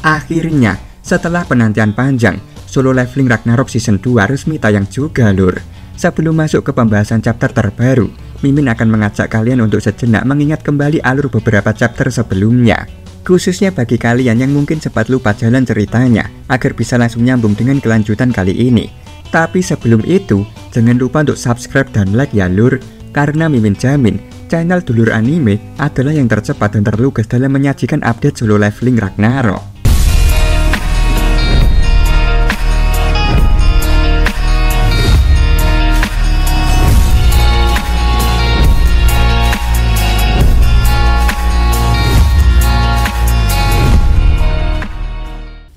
Akhirnya, setelah penantian panjang, Solo Leveling Ragnarok Season 2 resmi tayang juga lur. Sebelum masuk ke pembahasan chapter terbaru, Mimin akan mengajak kalian untuk sejenak mengingat kembali alur beberapa chapter sebelumnya. Khususnya bagi kalian yang mungkin sempat lupa jalan ceritanya, agar bisa langsung nyambung dengan kelanjutan kali ini. Tapi sebelum itu, jangan lupa untuk subscribe dan like ya lur, karena Mimin jamin, channel Dulur Anime adalah yang tercepat dan terlugas dalam menyajikan update Solo Leveling Ragnarok.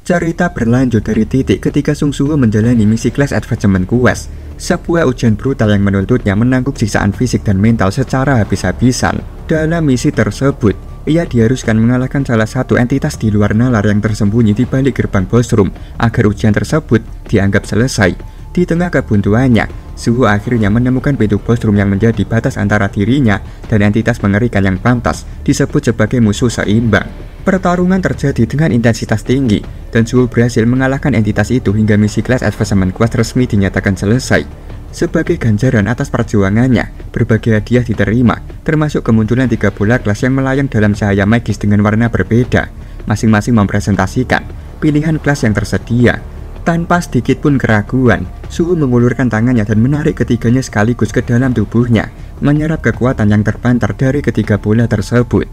Cerita berlanjut dari titik ketika Sung Suho menjalani misi Class Advancement Quest, sebuah ujian brutal yang menuntutnya menanggung siksaan fisik dan mental secara habis-habisan. Dalam misi tersebut, ia diharuskan mengalahkan salah satu entitas di luar nalar yang tersembunyi di balik gerbang boss room agar ujian tersebut dianggap selesai. Di tengah kebuntuannya, Suho akhirnya menemukan pintu boss room yang menjadi batas antara dirinya dan entitas mengerikan yang pantas disebut sebagai musuh seimbang. Pertarungan terjadi dengan intensitas tinggi, dan Suho berhasil mengalahkan entitas itu hingga misi Class Advancement Quest resmi dinyatakan selesai. Sebagai ganjaran atas perjuangannya, berbagai hadiah diterima, termasuk kemunculan 3 bola kelas yang melayang dalam cahaya magis dengan warna berbeda, masing-masing mempresentasikan pilihan kelas yang tersedia. Tanpa sedikit pun keraguan, Suho mengulurkan tangannya dan menarik ketiganya sekaligus ke dalam tubuhnya, menyerap kekuatan yang terpancar dari ketiga bola tersebut.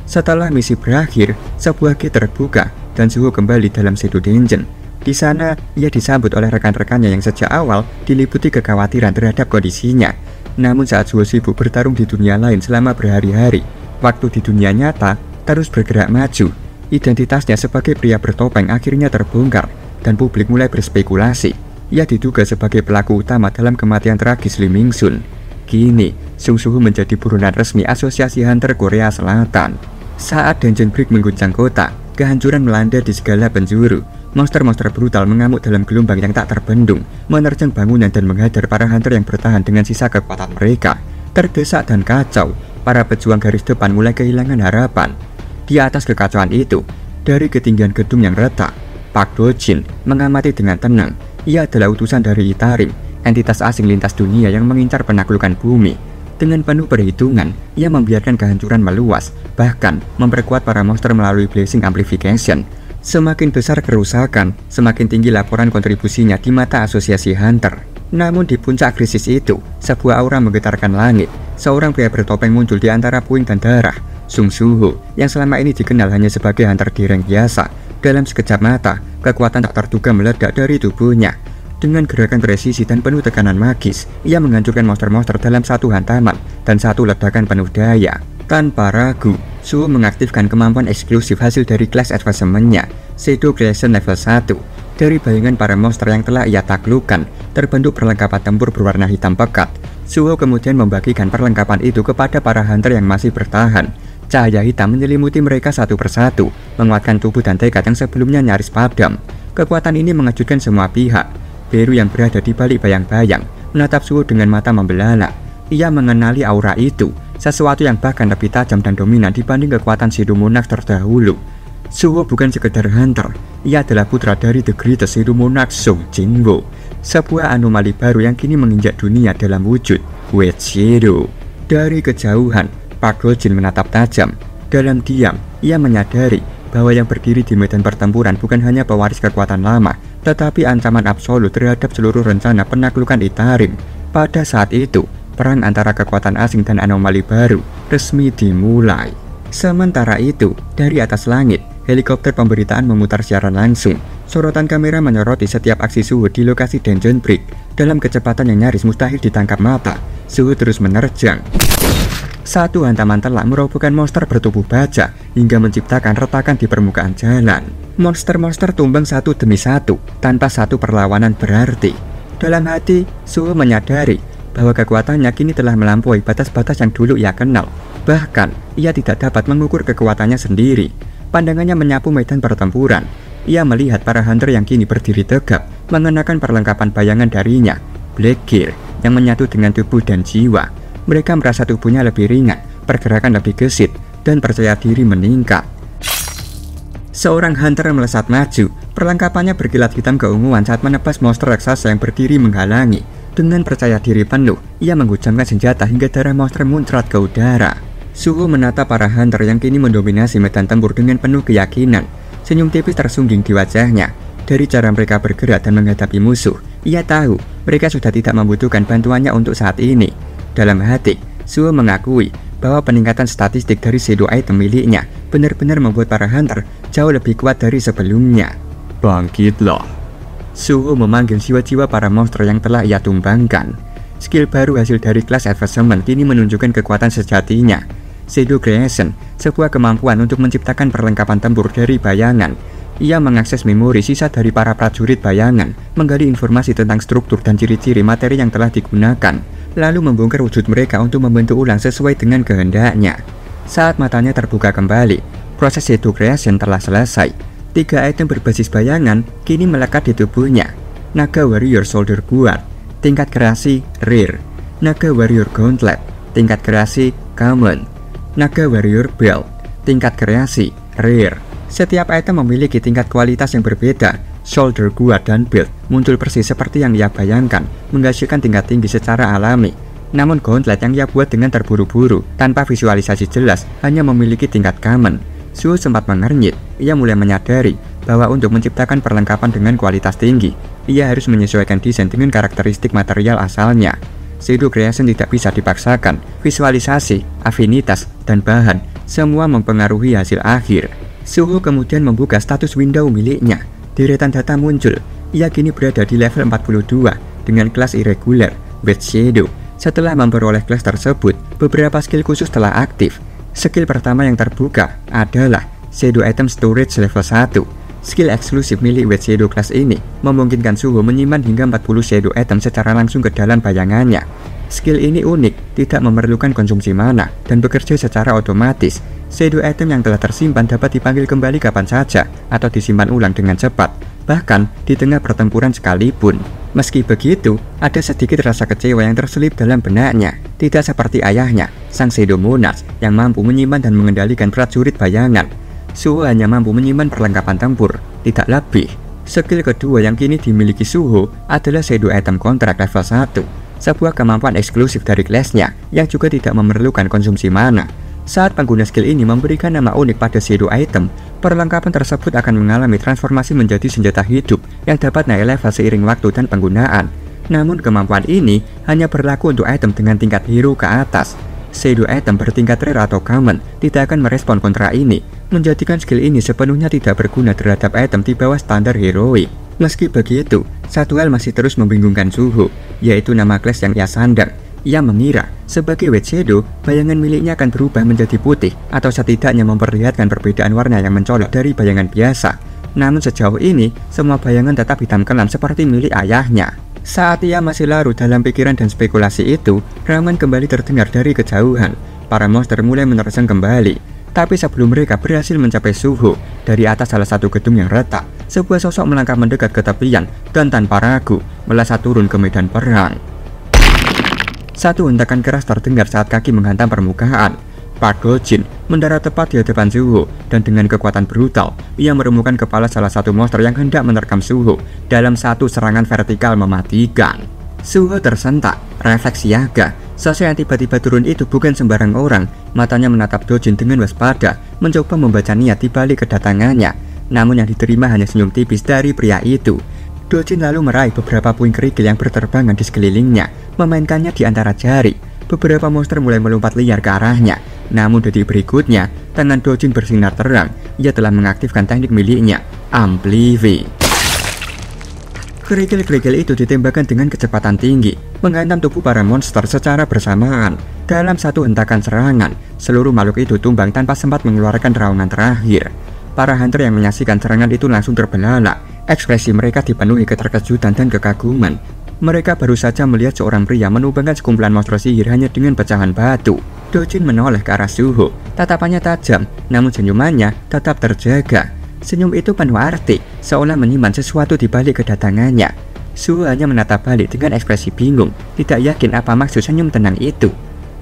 Setelah misi berakhir, sebuah gate terbuka dan Suho kembali dalam Shadow Dungeon. Di sana, ia disambut oleh rekan-rekannya yang sejak awal diliputi kekhawatiran terhadap kondisinya. Namun saat Suho sibuk bertarung di dunia lain selama berhari-hari, waktu di dunia nyata terus bergerak maju. Identitasnya sebagai pria bertopeng akhirnya terbongkar dan publik mulai berspekulasi. Ia diduga sebagai pelaku utama dalam kematian tragis Lee Ming-sun. Kini, Sung Suho menjadi buronan resmi Asosiasi Hunter Korea Selatan. Saat Dungeon Break mengguncang kota, kehancuran melanda di segala penjuru. Monster-monster brutal mengamuk dalam gelombang yang tak terbendung, menerjang bangunan dan menghadang para hunter yang bertahan dengan sisa kekuatan mereka. Terdesak dan kacau, para pejuang garis depan mulai kehilangan harapan. Di atas kekacauan itu, dari ketinggian gedung yang retak, Park Do-jin mengamati dengan tenang. Ia adalah utusan dari Itarim, entitas asing lintas dunia yang mengincar penaklukan bumi. Dengan penuh perhitungan, ia membiarkan kehancuran meluas, bahkan memperkuat para monster melalui Blazing Amplification. Semakin besar kerusakan, semakin tinggi laporan kontribusinya di mata Asosiasi Hunter. Namun di puncak krisis itu, sebuah aura menggetarkan langit. Seorang pria bertopeng muncul di antara puing dan darah. Sung Suho, yang selama ini dikenal hanya sebagai hunter di rank biasa. Dalam sekejap mata, kekuatan tak terduga meledak dari tubuhnya. Dengan gerakan presisi dan penuh tekanan magis, ia menghancurkan monster-monster dalam satu hantaman dan satu ledakan penuh daya. Tanpa ragu, Suho mengaktifkan kemampuan eksklusif hasil dari kelas advancement-nya, Shadow Creation level 1. Dari bayangan para monster yang telah ia taklukkan, terbentuk perlengkapan tempur berwarna hitam pekat. Suho kemudian membagikan perlengkapan itu kepada para hunter yang masih bertahan. Cahaya hitam menyelimuti mereka satu persatu, menguatkan tubuh dan tekad yang sebelumnya nyaris padam. Kekuatan ini mengejutkan semua pihak. Beru yang berada di balik bayang-bayang menatap Suho dengan mata membelalak. Ia mengenali aura itu, sesuatu yang bahkan lebih tajam dan dominan dibanding kekuatan Shadow Monarch terdahulu. Suho bukan sekedar hunter, ia adalah putra dari The Greatest Shadow Monarch Sung Jin-woo, sebuah anomali baru yang kini menginjak dunia dalam wujud White Shadow. Dari kejauhan, Park Do-jin menatap tajam. Dalam diam, ia menyadari bahwa yang berdiri di medan pertempuran bukan hanya pewaris kekuatan lama, tetapi ancaman absolut terhadap seluruh rencana penaklukan Itarim. Pada saat itu, perang antara kekuatan asing dan anomali baru resmi dimulai. Sementara itu, dari atas langit, helikopter pemberitaan memutar siaran langsung. Sorotan kamera menyoroti setiap aksi Suho di lokasi Dungeon Break. Dalam kecepatan yang nyaris mustahil ditangkap mata, Suho terus menerjang. Satu hantaman telak merobohkan monster bertubuh baja hingga menciptakan retakan di permukaan jalan. Monster-monster tumbang satu demi satu tanpa satu perlawanan berarti. Dalam hati, Suho menyadari bahwa kekuatannya kini telah melampaui batas-batas yang dulu ia kenal. Bahkan, ia tidak dapat mengukur kekuatannya sendiri. Pandangannya menyapu medan pertempuran. Ia melihat para hunter yang kini berdiri tegap, mengenakan perlengkapan bayangan darinya, Black Gear, yang menyatu dengan tubuh dan jiwa. Mereka merasa tubuhnya lebih ringan, pergerakan lebih gesit, dan percaya diri meningkat. Seorang hunter melesat maju, perlengkapannya berkilat hitam keunguan saat menebas monster raksasa yang berdiri menghalangi. Dengan percaya diri penuh, ia menghujamkan senjata hingga darah monster muncrat ke udara. Suho menatap para hunter yang kini mendominasi medan tempur dengan penuh keyakinan. Senyum tipis tersungging di wajahnya. Dari cara mereka bergerak dan menghadapi musuh, ia tahu mereka sudah tidak membutuhkan bantuannya untuk saat ini. Dalam hati, Suho mengakui bahwa peningkatan statistik dari shadow item miliknya benar-benar membuat para hunter jauh lebih kuat dari sebelumnya. Bangkitlah. Suho memanggil jiwa-jiwa para monster yang telah ia tumbangkan. Skill baru hasil dari kelas advancement kini menunjukkan kekuatan sejatinya. Shadow Creation, sebuah kemampuan untuk menciptakan perlengkapan tempur dari bayangan. Ia mengakses memori sisa dari para prajurit bayangan, menggali informasi tentang struktur dan ciri-ciri materi yang telah digunakan, lalu membongkar wujud mereka untuk membentuk ulang sesuai dengan kehendaknya. Saat matanya terbuka kembali, proses Shadow Creation telah selesai. 3 item berbasis bayangan kini melekat di tubuhnya. Naga Warrior Shoulder Guard, tingkat kreasi Rare. Naga Warrior Gauntlet, tingkat kreasi Common. Naga Warrior Belt, tingkat kreasi Rare. Setiap item memiliki tingkat kualitas yang berbeda. Shoulder Guard dan Belt muncul persis seperti yang ia bayangkan, menghasilkan tingkat tinggi secara alami. Namun Gauntlet yang ia buat dengan terburu-buru, tanpa visualisasi jelas, hanya memiliki tingkat Common. Suho sempat mengernyit. Ia mulai menyadari bahwa untuk menciptakan perlengkapan dengan kualitas tinggi, ia harus menyesuaikan desain dengan karakteristik material asalnya. Shadow Creation tidak bisa dipaksakan. Visualisasi, afinitas, dan bahan semua mempengaruhi hasil akhir. Suho kemudian membuka status window miliknya. Deretan data muncul. Ia kini berada di level 42 dengan kelas irregular, Wet Shadow. Setelah memperoleh kelas tersebut, beberapa skill khusus telah aktif. Skill pertama yang terbuka adalah Shadow Item Storage level 1. Skill eksklusif milik Wet Shadow class ini memungkinkan Suho menyimpan hingga 40 Shadow Item secara langsung ke dalam bayangannya. Skill ini unik, tidak memerlukan konsumsi mana, dan bekerja secara otomatis. Shadow Item yang telah tersimpan dapat dipanggil kembali kapan saja atau disimpan ulang dengan cepat, bahkan di tengah pertempuran sekalipun. Meski begitu, ada sedikit rasa kecewa yang terselip dalam benaknya. Tidak seperti ayahnya, sang Shadow Monarch, yang mampu menyimpan dan mengendalikan prajurit bayangan. Suho hanya mampu menyimpan perlengkapan tempur, tidak lebih. Skill kedua yang kini dimiliki Suho adalah Shadow Item Contract level 1, sebuah kemampuan eksklusif dari kelasnya yang juga tidak memerlukan konsumsi mana. Saat pengguna skill ini memberikan nama unik pada Shadow Item, perlengkapan tersebut akan mengalami transformasi menjadi senjata hidup yang dapat naik level seiring waktu dan penggunaan. Namun kemampuan ini hanya berlaku untuk item dengan tingkat hero ke atas. Shadow Item bertingkat rare atau common tidak akan merespon kontra ini, menjadikan skill ini sepenuhnya tidak berguna terhadap item di bawah standar heroik. Meski begitu, satu hal masih terus membingungkan Suho, yaitu nama kelas yang ia sandang. Ia mengira sebagai Wet Shadow, bayangan miliknya akan berubah menjadi putih atau setidaknya memperlihatkan perbedaan warna yang mencolok dari bayangan biasa. Namun sejauh ini, semua bayangan tetap hitam kelam seperti milik ayahnya. Saat ia masih larut dalam pikiran dan spekulasi itu, raungan kembali terdengar dari kejauhan. Para monster mulai menerjang kembali. Tapi sebelum mereka berhasil mencapai Suho, dari atas salah satu gedung yang retak, sebuah sosok melangkah mendekat ke tepian dan tanpa ragu melesat turun ke medan perang. Satu hentakan keras terdengar saat kaki menghantam permukaan. Park Go-jin mendarat tepat di hadapan Suho, dan dengan kekuatan brutal, ia meremukkan kepala salah satu monster yang hendak menerkam Suho dalam satu serangan vertikal mematikan. Suho tersentak, refleks siaga. Sosok yang tiba-tiba turun itu bukan sembarang orang. Matanya menatap Dojin dengan waspada, mencoba membaca niat di balik kedatangannya. Namun yang diterima hanya senyum tipis dari pria itu. Dojin lalu meraih beberapa puing kerikil yang berterbangan di sekelilingnya, memainkannya di antara jari. Beberapa monster mulai melompat liar ke arahnya. Namun detik berikutnya, tangan Dojin bersinar terang. Ia telah mengaktifkan teknik miliknya, Amplify. Kerikil-kerikil itu ditembakkan dengan kecepatan tinggi, menghantam tubuh para monster secara bersamaan. Dalam satu hentakan serangan, seluruh makhluk itu tumbang tanpa sempat mengeluarkan raungan terakhir. Para hunter yang menyaksikan serangan itu langsung terbelalak. Ekspresi mereka dipenuhi keterkejutan dan kekaguman. Mereka baru saja melihat seorang pria menumbangkan sekumpulan monster sihir hanya dengan pecahan batu. Dojin menoleh ke arah Suho. Tatapannya tajam, namun senyumannya tetap terjaga. Senyum itu penuh arti, seolah menyimpan sesuatu di balik kedatangannya. Suho hanya menatap balik dengan ekspresi bingung, tidak yakin apa maksud senyum tenang itu.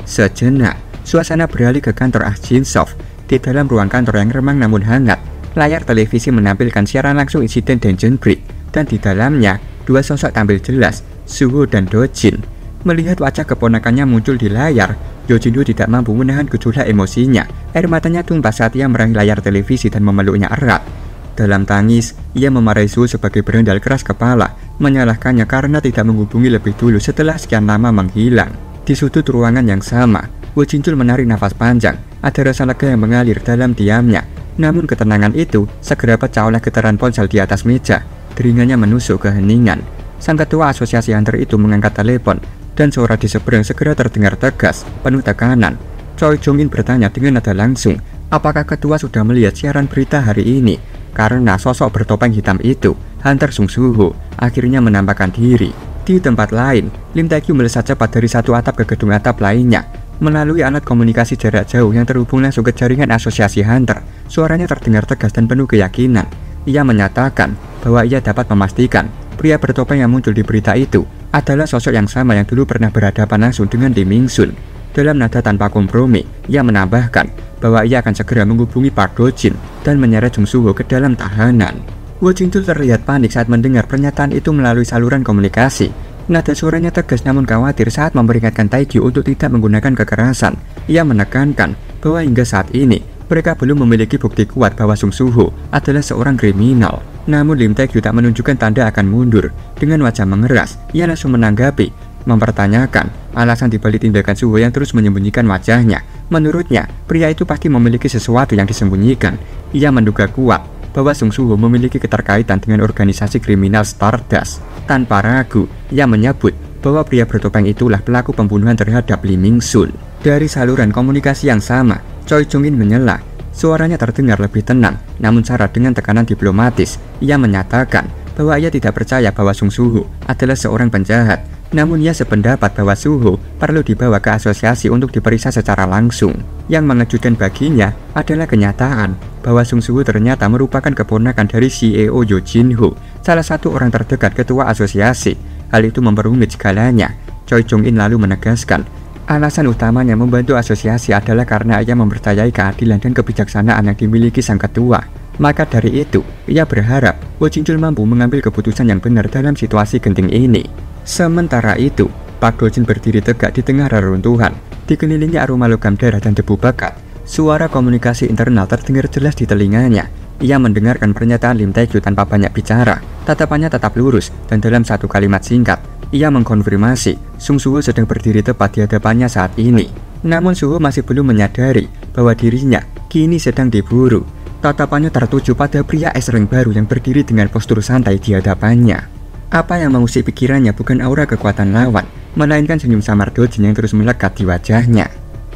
Sejenak, suasana beralih ke kantor Ah Jin Sof. Di dalam ruang kantor yang remang namun hangat, Layar televisi menampilkan siaran langsung insiden Dungeon Break, dan di dalamnya dua sosok tampil jelas, Suho dan Dojin. Melihat wajah keponakannya muncul di layar, Yojinho tidak mampu menahan gejolak emosinya. Air matanya tumpah saat ia meraih layar televisi dan memeluknya erat. Dalam tangis, ia memarahi Suho sebagai berandal keras kepala, menyalahkannya karena tidak menghubungi lebih dulu setelah sekian lama menghilang. Di sudut ruangan yang sama, Wojinjul menarik nafas panjang. Ada rasa lega yang mengalir dalam diamnya. Namun ketenangan itu segera pecah oleh getaran ponsel di atas meja. Deringannya menusuk keheningan. Sang ketua asosiasi hunter itu mengangkat telepon, dan suara di seberang segera terdengar tegas, penuh tekanan. Choi Jong-in bertanya dengan nada langsung, apakah ketua sudah melihat siaran berita hari ini? Karena sosok bertopeng hitam itu, Hunter Sung Suho, akhirnya menampakkan diri. Di tempat lain, Lim Tae-kyu melesat cepat dari satu atap ke gedung atap lainnya. Melalui alat komunikasi jarak jauh yang terhubung langsung ke jaringan asosiasi Hunter, suaranya terdengar tegas dan penuh keyakinan. Ia menyatakan bahwa ia dapat memastikan pria bertopeng yang muncul di berita itu adalah sosok yang sama yang dulu pernah berhadapan langsung dengan Lee Ming-sun. Dalam nada tanpa kompromi, ia menambahkan bahwa ia akan segera menghubungi Park Do-jin dan menyeret Jung Suho ke dalam tahanan. Wojinjul terlihat panik saat mendengar pernyataan itu melalui saluran komunikasi. Nada suaranya tegas namun khawatir saat memperingatkan Taekyu untuk tidak menggunakan kekerasan. Ia menekankan bahwa hingga saat ini mereka belum memiliki bukti kuat bahwa Sung Suho adalah seorang kriminal. Namun Lim Taekyu tak menunjukkan tanda akan mundur. Dengan wajah mengeras, ia langsung menanggapi, mempertanyakan alasan dibalik tindakan Suho yang terus menyembunyikan wajahnya. Menurutnya, pria itu pasti memiliki sesuatu yang disembunyikan. Ia menduga kuat bahwa Sung Suho memiliki keterkaitan dengan organisasi kriminal Stardust. Tanpa ragu, ia menyebut bahwa pria bertopeng itulah pelaku pembunuhan terhadap Lee Ming-sun. Dari saluran komunikasi yang sama, Choi Jong-in menyela. Suaranya terdengar lebih tenang, namun syarat dengan tekanan diplomatis. Ia menyatakan bahwa ia tidak percaya bahwa Sung Suho adalah seorang penjahat. Namun ia sependapat bahwa Suho perlu dibawa ke asosiasi untuk diperiksa secara langsung. Yang mengejutkan baginya adalah kenyataan bahwa Sung Suho ternyata merupakan keponakan dari CEO Yojinho, salah satu orang terdekat ketua asosiasi. Hal itu memperumit segalanya. Choi Jong-in lalu menegaskan, alasan utamanya membantu asosiasi adalah karena ia mempercayai keadilan dan kebijaksanaan yang dimiliki sang ketua. Maka dari itu, ia berharap Wojinjul mampu mengambil keputusan yang benar dalam situasi genting ini. Sementara itu, Park Do-jin berdiri tegak di tengah reruntuhan, dikelilingi aroma logam darah dan debu pekat. Suara komunikasi internal terdengar jelas di telinganya. Ia mendengarkan pernyataan Lim Taekyu tanpa banyak bicara. Tatapannya tetap lurus, dan dalam satu kalimat singkat, ia mengkonfirmasi Sung Suho sedang berdiri tepat di hadapannya saat ini. Namun Suho masih belum menyadari bahwa dirinya kini sedang diburu. Tatapannya tertuju pada pria es ring baru yang berdiri dengan postur santai di hadapannya. Apa yang mengusik pikirannya bukan aura kekuatan lawan, melainkan senyum samar Do-jin yang terus melekat di wajahnya.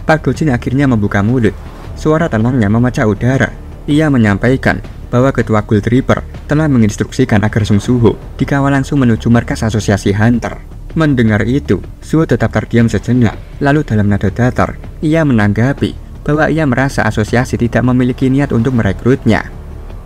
Park Do-jin akhirnya membuka mulut. Suara tenangnya memecah udara. Ia menyampaikan bahwa ketua Gold Reaper telah menginstruksikan agar Sung Suho dikawal langsung menuju markas asosiasi Hunter. Mendengar itu, Suho tetap terdiam sejenak. Lalu dalam nada datar, ia menanggapi bahwa ia merasa asosiasi tidak memiliki niat untuk merekrutnya.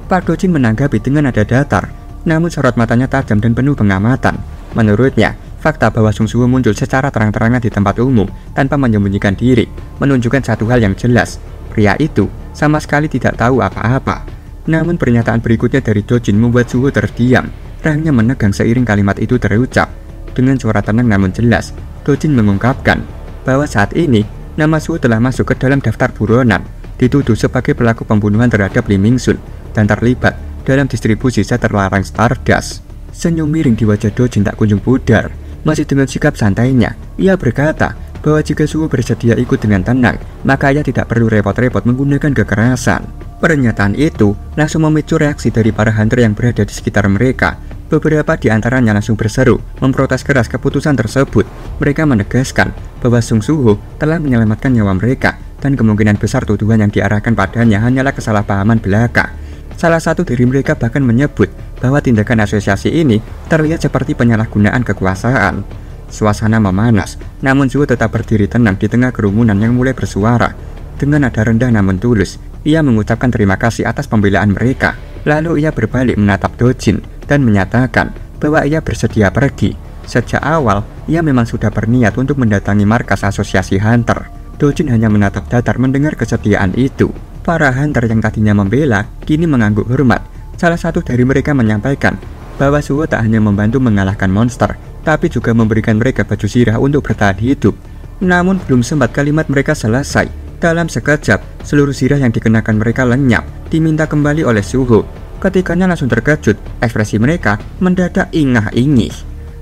Park Do-jin menanggapi dengan nada datar, namun sorot matanya tajam dan penuh pengamatan. Menurutnya, fakta bahwa Sung Suho muncul secara terang-terangan di tempat umum tanpa menyembunyikan diri menunjukkan satu hal yang jelas. Pria itu sama sekali tidak tahu apa-apa. Namun pernyataan berikutnya dari Do-jin membuat Suho terdiam. Rahangnya menegang seiring kalimat itu terucap. Dengan suara tenang namun jelas, Do-jin mengungkapkan bahwa saat ini nama Suho telah masuk ke dalam daftar buronan, dituduh sebagai pelaku pembunuhan terhadap Lee Ming-sun dan terlibat dalam distribusi zat terlarang Stardust. Senyum miring di wajah Do-jin tak kunjung pudar. Masih dengan sikap santainya, ia berkata bahwa jika Suho bersedia ikut dengan tenang, maka ia tidak perlu repot-repot menggunakan kekerasan. Pernyataan itu langsung memicu reaksi dari para hunter yang berada di sekitar mereka. Beberapa di antaranya langsung berseru, memprotes keras keputusan tersebut. Mereka menegaskan bahwa Sung Suho telah menyelamatkan nyawa mereka, dan kemungkinan besar tuduhan yang diarahkan padanya hanyalah kesalahpahaman belaka. Salah satu dari mereka bahkan menyebut bahwa tindakan asosiasi ini terlihat seperti penyalahgunaan kekuasaan. Suasana memanas, namun Suho tetap berdiri tenang di tengah kerumunan yang mulai bersuara. Dengan nada rendah namun tulus, ia mengucapkan terima kasih atas pembelaan mereka. Lalu ia berbalik menatap Do-jin dan menyatakan bahwa ia bersedia pergi. Sejak awal, ia memang sudah berniat untuk mendatangi markas asosiasi Hunter. Do-jin hanya menatap datar mendengar kesetiaan itu. Para hunter yang tadinya membela, kini mengangguk hormat. Salah satu dari mereka menyampaikan bahwa Suho tak hanya membantu mengalahkan monster, tapi juga memberikan mereka baju sirah untuk bertahan hidup. Namun belum sempat kalimat mereka selesai, dalam sekejap, seluruh sirah yang dikenakan mereka lenyap, diminta kembali oleh Suho. Ketikanya langsung terkejut, ekspresi mereka mendadak ingah-ingih.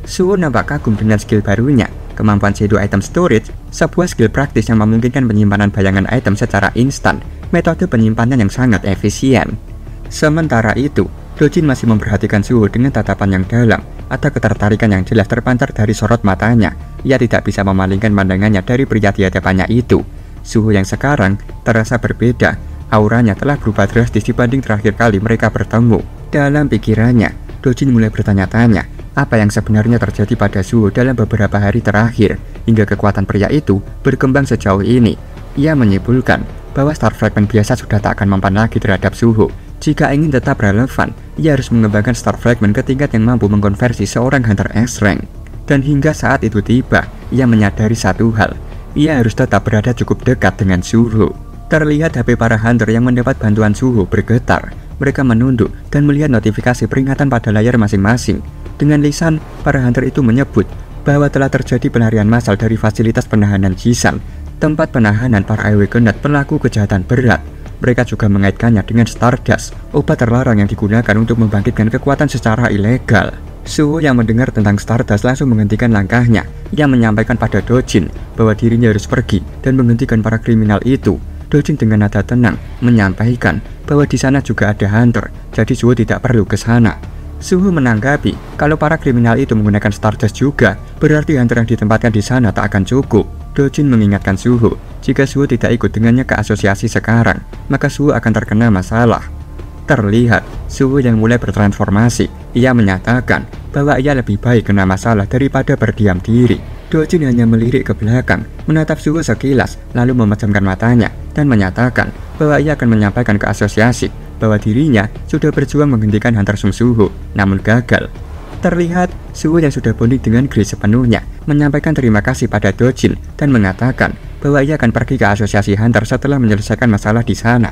Suho nampak kagum dengan skill barunya, kemampuan Shadow Item Storage, sebuah skill praktis yang memungkinkan penyimpanan bayangan item secara instan, metode penyimpanan yang sangat efisien. Sementara itu, Dojin masih memperhatikan Suho dengan tatapan yang dalam. Ada ketertarikan yang jelas terpancar dari sorot matanya. Ia tidak bisa memalingkan pandangannya dari pria di hadapannya itu. Suho yang sekarang terasa berbeda. Auranya telah berubah drastis dibanding terakhir kali mereka bertemu. Dalam pikirannya, Dojin mulai bertanya-tanya apa yang sebenarnya terjadi pada Suho dalam beberapa hari terakhir hingga kekuatan pria itu berkembang sejauh ini. Ia menyimpulkan bahwa Star Fragment biasa sudah tak akan mempan lagi terhadap Suho. Jika ingin tetap relevan, ia harus mengembangkan Star Fragment ke tingkat yang mampu mengkonversi seorang Hunter S-Rank. Dan hingga saat itu tiba, ia menyadari satu hal, ia harus tetap berada cukup dekat dengan Suho. Terlihat HP para hunter yang mendapat bantuan Suho bergetar. Mereka menunduk dan melihat notifikasi peringatan pada layar masing-masing. Dengan lisan, para hunter itu menyebut bahwa telah terjadi pelarian massal dari fasilitas penahanan Jisan, tempat penahanan para Awakened pelaku kejahatan berat. Mereka juga mengaitkannya dengan Stardust, obat terlarang yang digunakan untuk membangkitkan kekuatan secara ilegal. Suho yang mendengar tentang Stardust langsung menghentikan langkahnya. Ia menyampaikan pada Dojin bahwa dirinya harus pergi dan menghentikan para kriminal itu. Dojin dengan nada tenang menyampaikan bahwa di sana juga ada hunter, jadi Suho tidak perlu ke sana. Suho menanggapi kalau para kriminal itu menggunakan Stardust juga, berarti hunter yang ditempatkan di sana tak akan cukup. Dojin mengingatkan Suho, jika Suho tidak ikut dengannya ke asosiasi sekarang, maka Suho akan terkena masalah. Terlihat Suho yang mulai bertransformasi. Ia menyatakan bahwa ia lebih baik kena masalah daripada berdiam diri. Dojin hanya melirik ke belakang, menatap Suho sekilas, lalu memejamkan matanya dan menyatakan bahwa ia akan menyampaikan ke asosiasi bahwa dirinya sudah berjuang menghentikan Hunter Suho, namun gagal. Terlihat Suho yang sudah bonding dengan Grace sepenuhnya menyampaikan terima kasih pada Dojin dan mengatakan bahwa ia akan pergi ke asosiasi Hunter setelah menyelesaikan masalah di sana.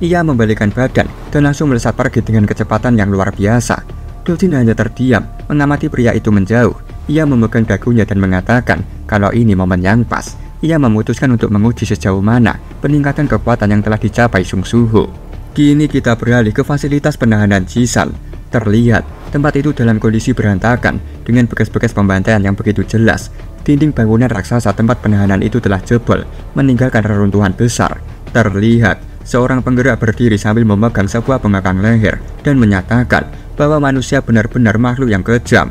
Ia membalikkan badan dan langsung melesat pergi dengan kecepatan yang luar biasa. Dojin hanya terdiam mengamati pria itu menjauh. Ia memegang dagunya dan mengatakan kalau ini momen yang pas. Ia memutuskan untuk menguji sejauh mana peningkatan kekuatan yang telah dicapai Suho. Kini kita beralih ke fasilitas penahanan Jisan. Terlihat tempat itu dalam kondisi berantakan dengan bekas-bekas pembantaian yang begitu jelas. Dinding bangunan raksasa tempat penahanan itu telah jebol, meninggalkan reruntuhan besar. Terlihat seorang penggerak berdiri sambil memegang sebuah pengekang leher dan menyatakan bahwa manusia benar-benar makhluk yang kejam.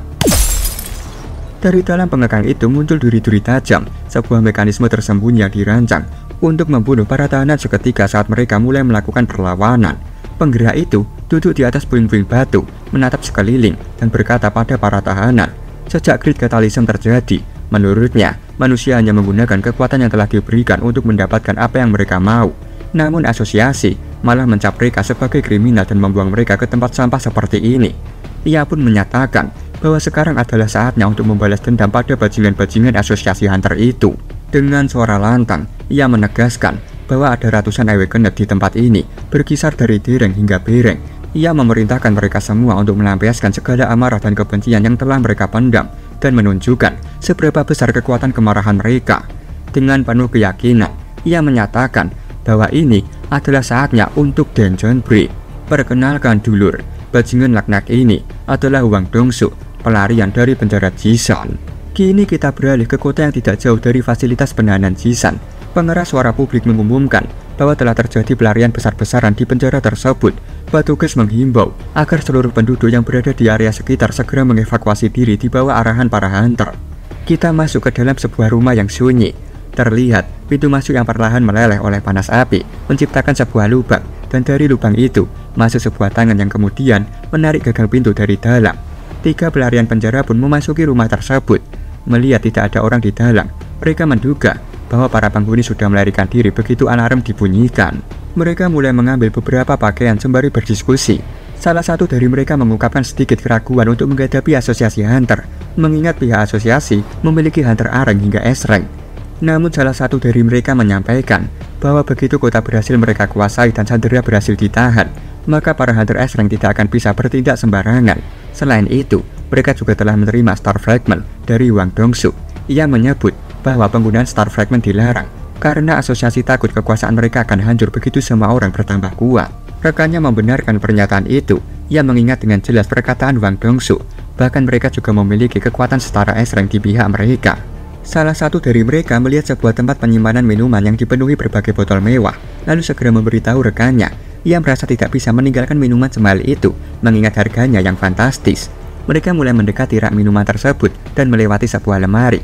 Dari dalam pengekang itu muncul duri-duri tajam, sebuah mekanisme tersembunyi yang dirancang untuk membunuh para tahanan seketika saat mereka mulai melakukan perlawanan. Penggerak itu duduk di atas puing-puing batu, menatap sekeliling dan berkata pada para tahanan, sejak Great Catalysm terjadi, menurutnya manusia hanya menggunakan kekuatan yang telah diberikan untuk mendapatkan apa yang mereka mau. Namun asosiasi malah mencap mereka sebagai kriminal dan membuang mereka ke tempat sampah seperti ini. Ia pun menyatakan bahwa sekarang adalah saatnya untuk membalas dendam pada bajingan-bajingan asosiasi hunter itu. Dengan suara lantang, ia menegaskan bahwa ada ratusan Awakened di tempat ini, berkisar dari dereng hingga bereng. Ia memerintahkan mereka semua untuk melampiaskan segala amarah dan kebencian yang telah mereka pendam dan menunjukkan seberapa besar kekuatan kemarahan mereka. Dengan penuh keyakinan, ia menyatakan bahwa ini adalah saatnya untuk Dungeon Break. Perkenalkan dulur, bajingan laknat ini adalah Wang Dongsu, pelarian dari penjara Jisan. Kini kita beralih ke kota yang tidak jauh dari fasilitas penahanan Jisan. Pengeras suara publik mengumumkan bahwa telah terjadi pelarian besar-besaran di penjara tersebut. Petugas menghimbau agar seluruh penduduk yang berada di area sekitar segera mengevakuasi diri di bawah arahan para hunter. Kita masuk ke dalam sebuah rumah yang sunyi. Terlihat pintu masuk yang perlahan meleleh oleh panas api, menciptakan sebuah lubang, dan dari lubang itu masuk sebuah tangan yang kemudian menarik gagang pintu dari dalam. 3 pelarian penjara pun memasuki rumah tersebut. Melihat tidak ada orang di dalam, mereka menduga bahwa para penghuni sudah melarikan diri begitu alarm dibunyikan. Mereka mulai mengambil beberapa pakaian sembari berdiskusi. Salah satu dari mereka mengungkapkan sedikit keraguan untuk menghadapi asosiasi hunter, mengingat pihak asosiasi memiliki hunter areng hingga S-rank. Namun salah satu dari mereka menyampaikan bahwa begitu kota berhasil mereka kuasai dan Chandra berhasil ditahan, maka para Hunter S Rank tidak akan bisa bertindak sembarangan. Selain itu, mereka juga telah menerima Star Fragment dari Wang Dongsu. Ia menyebut bahwa penggunaan Star Fragment dilarang karena asosiasi takut kekuasaan mereka akan hancur begitu semua orang bertambah kuat. Rekannya membenarkan pernyataan itu. Ia mengingat dengan jelas perkataan Wang Dongsu. Bahkan mereka juga memiliki kekuatan setara S Rank di pihak mereka. Salah satu dari mereka melihat sebuah tempat penyimpanan minuman yang dipenuhi berbagai botol mewah, lalu segera memberitahu rekannya. Ia merasa tidak bisa meninggalkan minuman semahal itu, mengingat harganya yang fantastis. Mereka mulai mendekati rak minuman tersebut dan melewati sebuah lemari.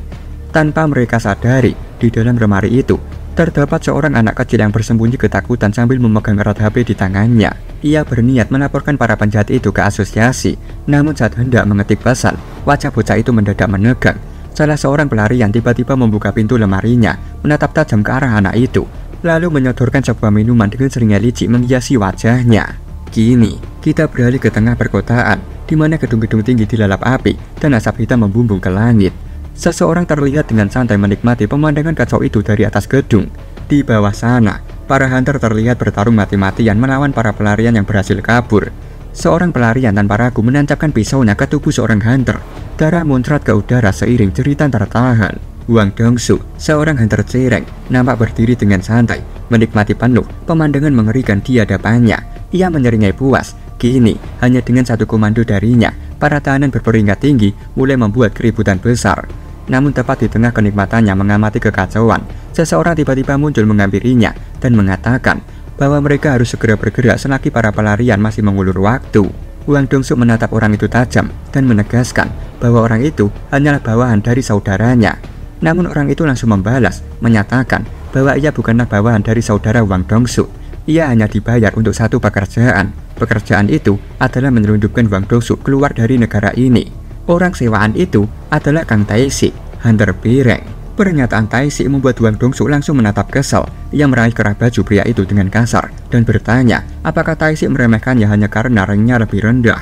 Tanpa mereka sadari, di dalam lemari itu terdapat seorang anak kecil yang bersembunyi ketakutan sambil memegang erat HP di tangannya. Ia berniat melaporkan para penjahat itu ke asosiasi, namun saat hendak mengetik pesan, wajah bocah itu mendadak menegang. Salah seorang pelarian tiba-tiba membuka pintu lemarinya, menatap tajam ke arah anak itu, lalu menyodorkan sebuah minuman dengan seringai licik menghiasi wajahnya. Kini, kita beralih ke tengah perkotaan, di mana gedung-gedung tinggi dilalap api dan asap hitam membumbung ke langit. Seseorang terlihat dengan santai menikmati pemandangan kacau itu dari atas gedung. Di bawah sana, para hunter terlihat bertarung mati-matian melawan para pelarian yang berhasil kabur. Seorang pelarian tanpa ragu menancapkan pisaunya ke tubuh seorang hunter. Darah muncrat ke udara seiring jeritan tertahan. Wang Dongsu, seorang hunter cereng, nampak berdiri dengan santai, menikmati penuh pemandangan mengerikan di hadapannya. Ia menyeringai puas. Kini, hanya dengan satu komando darinya, para tahanan berperingkat tinggi mulai membuat keributan besar. Namun tepat di tengah kenikmatannya mengamati kekacauan, seseorang tiba-tiba muncul menghampirinya dan mengatakan bahwa mereka harus segera bergerak selagi para pelarian masih mengulur waktu. Wang Dongsu menatap orang itu tajam dan menegaskan bahwa orang itu hanyalah bawahan dari saudaranya. Namun orang itu langsung membalas, menyatakan bahwa ia bukanlah bawahan dari saudara Wang Dongsu. Ia hanya dibayar untuk satu pekerjaan. Pekerjaan itu adalah menyelundupkan Wang Dongsu keluar dari negara ini. Orang sewaan itu adalah Kang Taixi, Hunter Bireng. Pernyataan Taixi membuat Wang Dongsu langsung menatap kesal. Ia meraih kerah baju pria itu dengan kasar dan bertanya apakah Taixi meremehkannya hanya karena ranknya lebih rendah.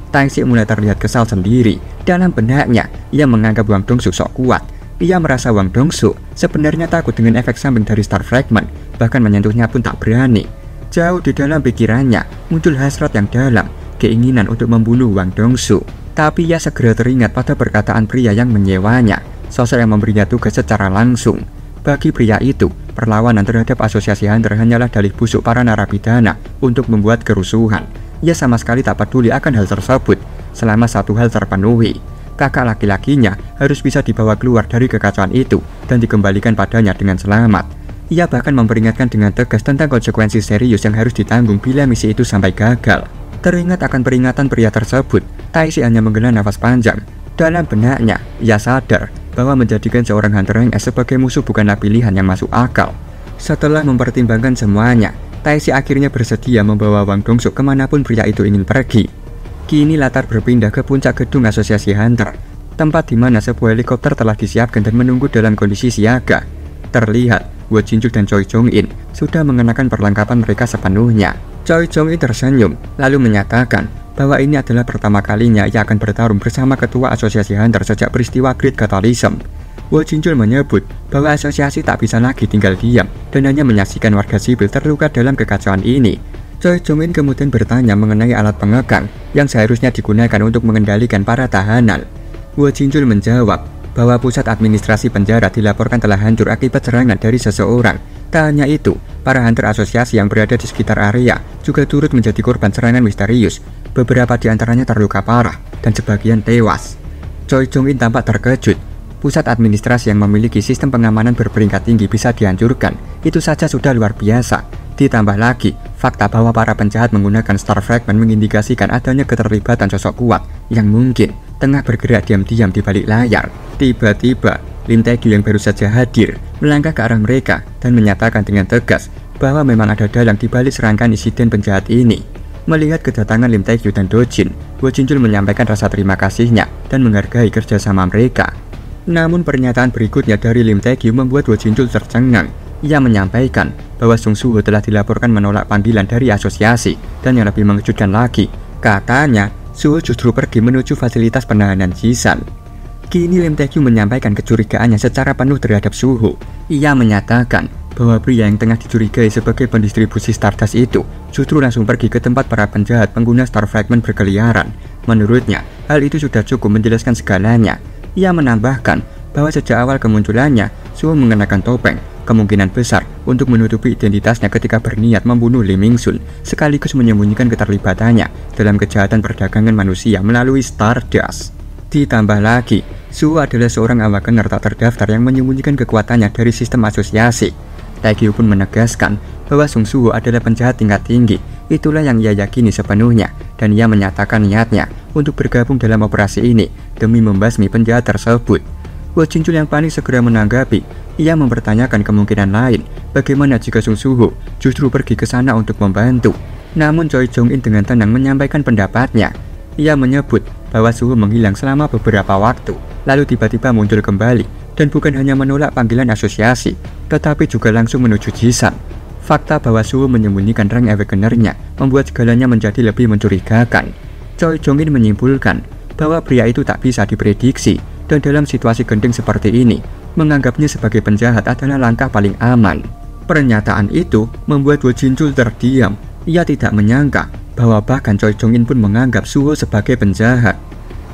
Taixi mulai terlihat kesal sendiri. Dalam benaknya, ia menganggap Wang Dongsu sok kuat. Ia merasa Wang Dongsu sebenarnya takut dengan efek samping dari Star Fragment, bahkan menyentuhnya pun tak berani. Jauh di dalam pikirannya muncul hasrat yang dalam, keinginan untuk membunuh Wang Dongsu. Tapi ia segera teringat pada perkataan pria yang menyewanya, sosok yang memberinya tugas secara langsung. Bagi pria itu, perlawanan terhadap asosiasi hunter hanyalah dalih busuk para narapidana untuk membuat kerusuhan. Ia sama sekali tak peduli akan hal tersebut selama satu hal terpenuhi. Kakak laki-lakinya harus bisa dibawa keluar dari kekacauan itu dan dikembalikan padanya dengan selamat. Ia bahkan memperingatkan dengan tegas tentang konsekuensi serius yang harus ditanggung bila misi itu sampai gagal. Teringat akan peringatan pria tersebut, Taixi hanya menghela nafas panjang. Dalam benaknya, ia sadar bahwa menjadikan seorang Hunter Rank S sebagai musuh bukanlah pilihan yang masuk akal. Setelah mempertimbangkan semuanya, Taixi akhirnya bersedia membawa Wang Dongsu kemanapun pria itu ingin pergi. Kini latar berpindah ke puncak gedung asosiasi Hunter, tempat di mana sebuah helikopter telah disiapkan dan menunggu dalam kondisi siaga. Terlihat, Wo Jinjul dan Choi Jong-in sudah mengenakan perlengkapan mereka sepenuhnya. Choi Jong-in tersenyum, lalu menyatakan bahwa ini adalah pertama kalinya ia akan bertarung bersama ketua asosiasi Hunter sejak peristiwa Great Catalysm. Wo Jinjul menyebut bahwa asosiasi tak bisa lagi tinggal diam dan hanya menyaksikan warga sipil terluka dalam kekacauan ini. Choi Jong-in kemudian bertanya mengenai alat pengekang yang seharusnya digunakan untuk mengendalikan para tahanan. Wo Jinjul menjawab bahwa pusat administrasi penjara dilaporkan telah hancur akibat serangan dari seseorang. Tak hanya itu, para hunter asosiasi yang berada di sekitar area juga turut menjadi korban serangan misterius. Beberapa di antaranya terluka parah dan sebagian tewas. Choi Jong-in tampak terkejut. Pusat administrasi yang memiliki sistem pengamanan berperingkat tinggi bisa dihancurkan. Itu saja sudah luar biasa. Ditambah lagi, fakta bahwa para penjahat menggunakan Star Fragment mengindikasikan adanya keterlibatan sosok kuat yang mungkin tengah bergerak diam-diam di balik layar. Tiba-tiba, Lim Tae-gyu yang baru saja hadir melangkah ke arah mereka dan menyatakan dengan tegas bahwa memang ada dalang di balik serangkaian insiden penjahat ini. Melihat kedatangan Lim Tae-gyu dan Do Jin, Wo Jinjul menyampaikan rasa terima kasihnya dan menghargai kerjasama mereka. Namun pernyataan berikutnya dari Lim Tae-gyu membuat Wo Jinjul tercengang. Ia menyampaikan bahwa Sung Soo telah dilaporkan menolak panggilan dari asosiasi, dan yang lebih mengejutkan lagi, katanya Soo justru pergi menuju fasilitas penahanan Jisan. Kini Lim Tae Kyu menyampaikan kecurigaannya secara penuh terhadap Suho. Ia menyatakan bahwa pria yang tengah dicurigai sebagai pendistribusi Stardust itu justru langsung pergi ke tempat para penjahat pengguna Star Fragment berkeliaran. Menurutnya, hal itu sudah cukup menjelaskan segalanya. Ia menambahkan bahwa sejak awal kemunculannya, Suho mengenakan topeng, kemungkinan besar untuk menutupi identitasnya ketika berniat membunuh Lee Ming-sun, sekaligus menyembunyikan keterlibatannya dalam kejahatan perdagangan manusia melalui Stardust. Ditambah lagi, Suho adalah seorang awakener tak terdaftar yang menyembunyikan kekuatannya dari sistem asosiasi. Tae Kyu pun menegaskan bahwa Sung Suho adalah penjahat tingkat tinggi. Itulah yang ia yakini sepenuhnya, dan ia menyatakan niatnya untuk bergabung dalam operasi ini demi membasmi penjahat tersebut. Wo Jinchul yang panik segera menanggapi. Ia mempertanyakan kemungkinan lain, bagaimana jika Sung Suho justru pergi ke sana untuk membantu. Namun Choi Jong-in dengan tenang menyampaikan pendapatnya. Ia menyebut bahwa Suho menghilang selama beberapa waktu, lalu tiba-tiba muncul kembali, dan bukan hanya menolak panggilan asosiasi, tetapi juga langsung menuju Jisan. Fakta bahwa Suho menyembunyikan rank Awakener-nya membuat segalanya menjadi lebih mencurigakan. Choi Jong-in menyimpulkan bahwa pria itu tak bisa diprediksi, dan dalam situasi genting seperti ini, menganggapnya sebagai penjahat adalah langkah paling aman. Pernyataan itu membuat Wo Jinchul terdiam. Ia tidak menyangka bahwa bahkan Choi Jong-in pun menganggap Suho sebagai penjahat.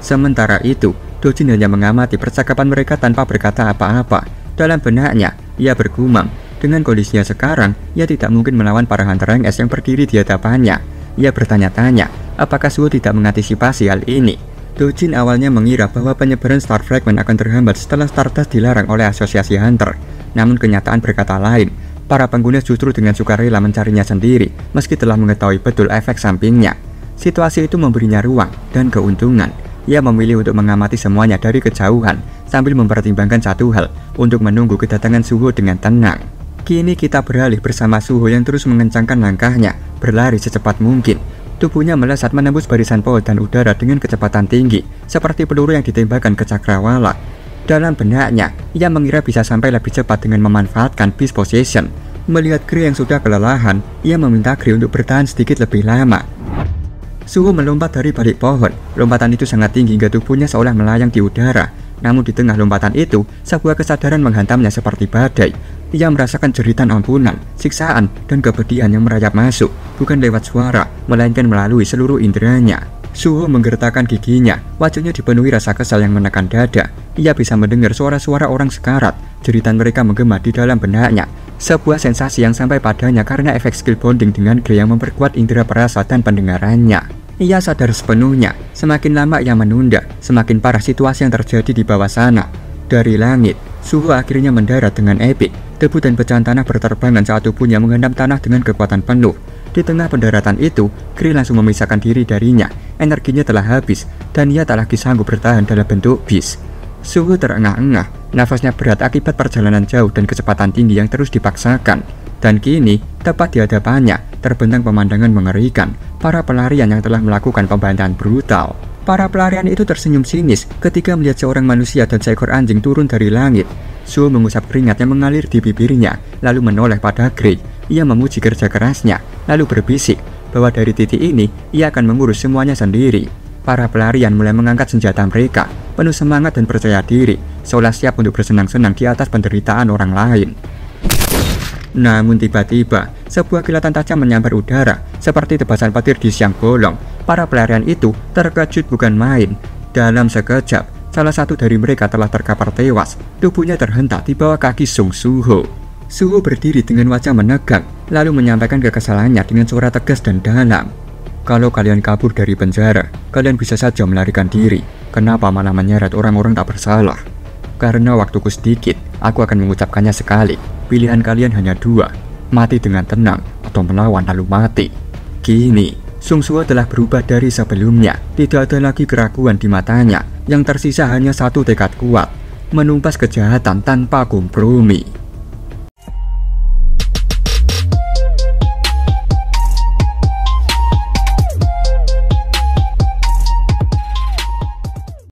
Sementara itu, Dojin hanya mengamati percakapan mereka tanpa berkata apa-apa. Dalam benaknya, ia bergumam, dengan kondisinya sekarang, ia tidak mungkin melawan para hunter rank S yang berdiri di hadapannya. Ia bertanya-tanya, apakah Suho tidak mengantisipasi hal ini? Dojin awalnya mengira bahwa penyebaran Star Fragment akan terhambat setelah Stardust dilarang oleh asosiasi Hunter. Namun kenyataan berkata lain. Para pengguna justru dengan sukarela mencarinya sendiri, meski telah mengetahui betul efek sampingnya. Situasi itu memberinya ruang dan keuntungan. Ia memilih untuk mengamati semuanya dari kejauhan, sambil mempertimbangkan satu hal, untuk menunggu kedatangan Suho dengan tenang. Kini kita beralih bersama Suho yang terus mengencangkan langkahnya, berlari secepat mungkin. Tubuhnya melesat menembus barisan pohon dan udara dengan kecepatan tinggi, seperti peluru yang ditembakkan ke cakrawala. Dalam benaknya, ia mengira bisa sampai lebih cepat dengan memanfaatkan Beast Possession. Melihat Grey yang sudah kelelahan, ia meminta Grey untuk bertahan sedikit lebih lama. Suho melompat dari balik pohon. Lompatan itu sangat tinggi hingga tubuhnya seolah melayang di udara. Namun di tengah lompatan itu, sebuah kesadaran menghantamnya seperti badai. Ia merasakan jeritan ampunan, siksaan, dan kepedihan yang merayap masuk, bukan lewat suara, melainkan melalui seluruh inderanya. Suho menggertakkan giginya, wajahnya dipenuhi rasa kesal yang menekan dada. Ia bisa mendengar suara-suara orang sekarat, jeritan mereka menggema di dalam benaknya. Sebuah sensasi yang sampai padanya karena efek skill bonding dengan Grey yang memperkuat indera perasa dan pendengarannya. Ia sadar sepenuhnya, semakin lama ia menunda, semakin parah situasi yang terjadi di bawah sana. Dari langit, Suho akhirnya mendarat dengan epik. Debu dan pecahan tanah berterbangan saat tubuhnya menggenggam tanah dengan kekuatan penuh. Di tengah pendaratan itu, Grey langsung memisahkan diri darinya. Energinya telah habis, dan ia tak lagi sanggup bertahan dalam bentuk beast. Suho terengah-engah, nafasnya berat akibat perjalanan jauh dan kecepatan tinggi yang terus dipaksakan. Dan kini, tepat di hadapannya, terbentang pemandangan mengerikan. Para pelarian yang telah melakukan pembantahan brutal. Para pelarian itu tersenyum sinis ketika melihat seorang manusia dan seekor anjing turun dari langit. Suho mengusap keringat yang mengalir di bibirnya, lalu menoleh pada Grey. Ia memuji kerja kerasnya, lalu berbisik bahwa dari titik ini, ia akan mengurus semuanya sendiri. Para pelarian mulai mengangkat senjata mereka, penuh semangat dan percaya diri, seolah siap untuk bersenang-senang di atas penderitaan orang lain. Namun tiba-tiba, sebuah kilatan tajam menyambar udara, seperti tebasan petir di siang bolong. Para pelarian itu terkejut bukan main. Dalam sekejap, salah satu dari mereka telah terkapar tewas. Tubuhnya terhentak di bawah kaki Sung Suho. Suho berdiri dengan wajah menegang, lalu menyampaikan kekesalannya dengan suara tegas dan dalam. Kalau kalian kabur dari penjara, kalian bisa saja melarikan diri. Kenapa malah menyeret orang-orang tak bersalah? Karena waktuku sedikit, aku akan mengucapkannya sekali. Pilihan kalian hanya dua, mati dengan tenang atau melawan lalu mati. Kini, Sung Suho telah berubah dari sebelumnya. Tidak ada lagi keraguan di matanya. Yang tersisa hanya satu tekad kuat, menumpas kejahatan tanpa kompromi.